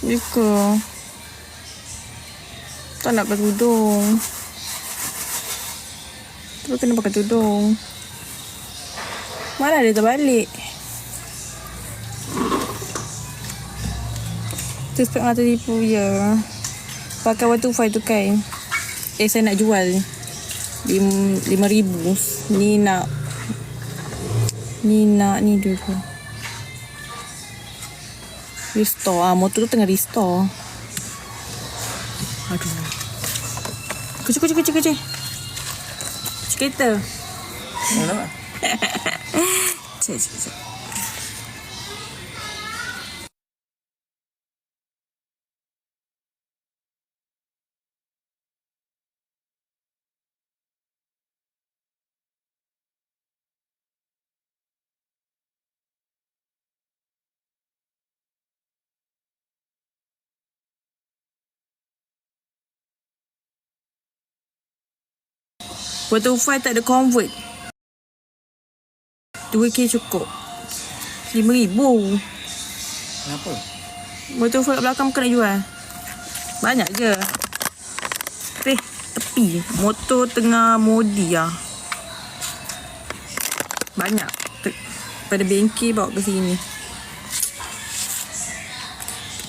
Ya ke? Tak nak pakai tudung. Terus kena pakai tudung. Mana dia terbalik? Tu spek mata tipu je. Pakai waterfall tu kan. Saya nak jual 5,000. Ni dulu. Restore. Motor tu tengah restore. Aduh. Kecil. Kereta. Mana? Cik. Waterfall tak ada convert. 2K cukup. 5,000. Kenapa? Waterfall kat belakang bukan nak jual. Banyak je. Tepi. Motor tengah modi lah. Banyak. Pada bengkel bawa ke sini.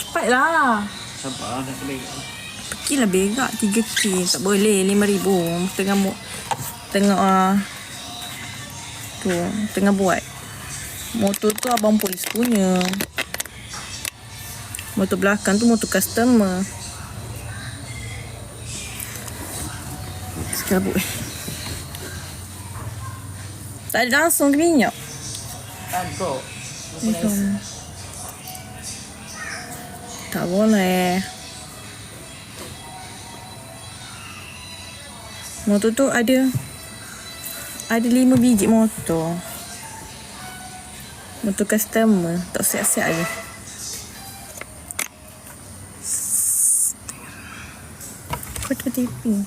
Cepatlah. Sabar nak kena. Pergilah berak 3K. Tak boleh 5,000. Tengah buat. Motor tu abang polis punya. Motor belakang tu motor customer. Sekabut. Tak ada langsung ke minyak? Bro. Tak boleh. Motor tu ada 5 biji motor. Motor customer. Tak siap-siap je. Kau tipu.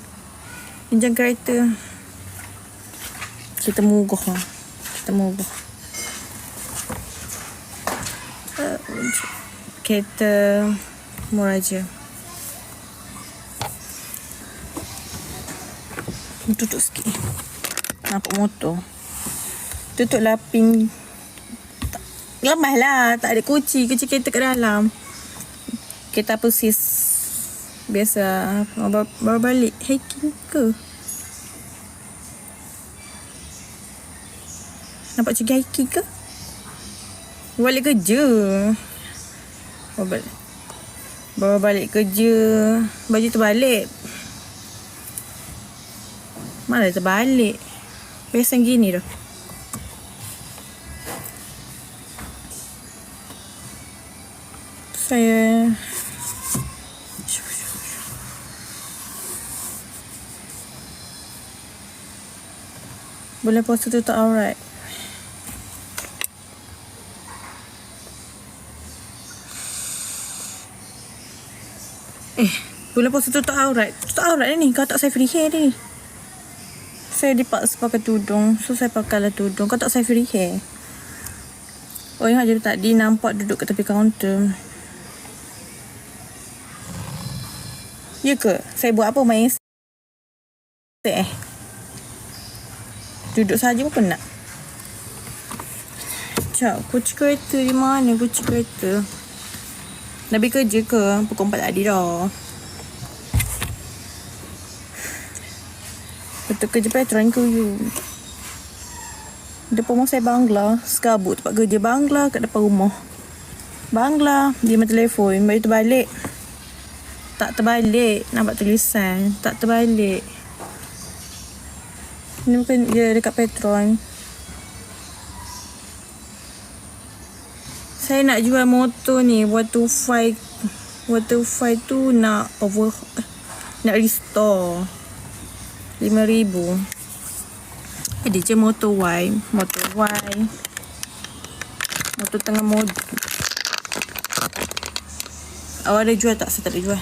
Pinjam kereta. Kita murah lah. Kereta murah je. Tutup sikit. Nampak motor. Tutup laping. Lemah lah. Tak ada kunci kereta kat dalam. Kereta apa sis? Biasa. Baru balik. Hiking ke? Nampak cikgu hiking ke? Balik kerja. Baru balik kerja. Baju terbalik. Mana terbalik? Biasa gini dah. Saya bulan puasa tu tak alright. Bulan puasa tu tak alright. Tak alright ni. Kau tak saya free hair ni. Saya dipaksa pakai tudung. So saya pakailah tudung. Kau tak saya free hair. Oh ingat je tadi nampak duduk kat tepi kaunter. Ya ke? Saya buat apa main duduk saja pun penat. Cak, kunci kereta di mana? Kunci kereta Nabi kerja ke? Pukul 4 tadi dah. Betul kerja Petron ke you? Depan rumah saya Bangla. Sekabut tempat kerja Bangla kat depan rumah. Bangla. Dia main telefon. Baru terbalik. Tak terbalik. Nampak tulisan. Tak terbalik. Ini bukan dia dekat Petron. Saya nak jual motor ni. Waterfall tu nak restore 5,000. Ada je motor Y. Motor tengah modi. Awak ada jual tak? Saya tak ada jual.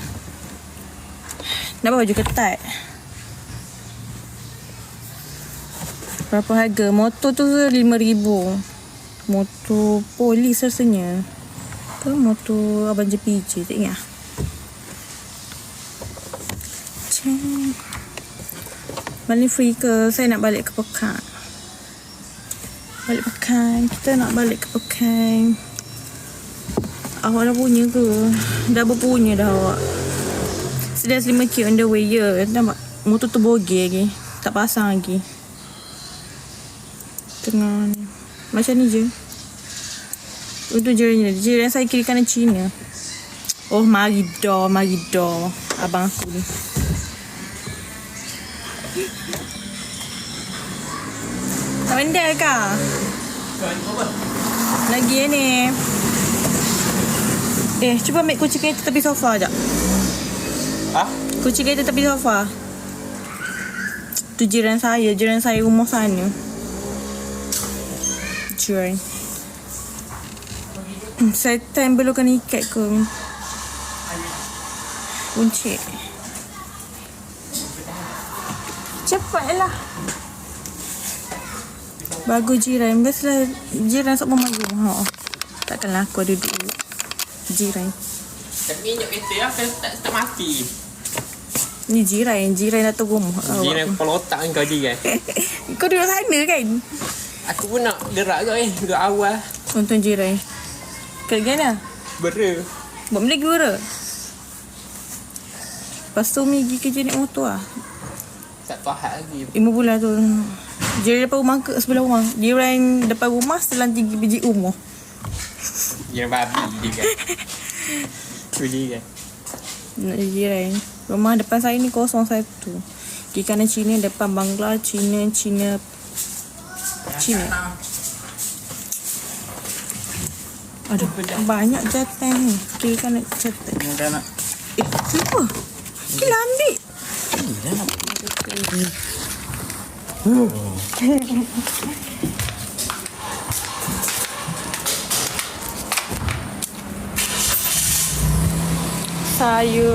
Nak baju ketat. Berapa harga? Motor tu 5,000. Motor polis rasanya. Ke motor Abang JPJ, tak ingat? Cek. Balik free ke? Saya nak balik ke Pekan. Balik Pekan. Kita nak balik ke Pekan. Awak dah punya ke? Dah berpunya dah awak. Sedang 5K on the way, ya. Nampak? Motor tu bogey lagi. Tak pasang lagi. Tengah ni. Macam ni je. Itu jiran saya kiri kanan Cina. Oh, mari dah. Abang aku ni. Tak benda kah? Lagi ni. Cuba ambil kunci kereta tepi sofa sekejap. Kunci kereta tepi sofa. Tu jiran saya rumah sana. Jiran. Saya time belum kena ikat ke? Kunci. Cepatlah. Bagus jiran. Biasalah jiran sok memayu. Takkanlah aku ada duduk jiran. Tak minyak kereta lah, tak mati. Ni jiran datang rumah. Jiran kepala otak kau jiran. Kau duduk sana kan? Aku pun nak gerak kau gerak awal. Untung jiran. Kerja mana? Bera. Buat benda gura. Lepas tu Umi pergi kerja naik motor lah. Tak tahan lagi. 5 bulan tu. Jiran depan rumah ke sebelah rumah. Jiran depan rumah setelah 3 biji umur. Jiran babi dia kan. Tu dia kan. Nak jiran. Rumah depan saya ni 01. Kiri kanan Cina, depan Bangla, Cina. Aduh, banyak jatah ni. Kiri kanan jatah. Ini dah nak. Kenapa? Gila ambil. Ini dah nak. Saya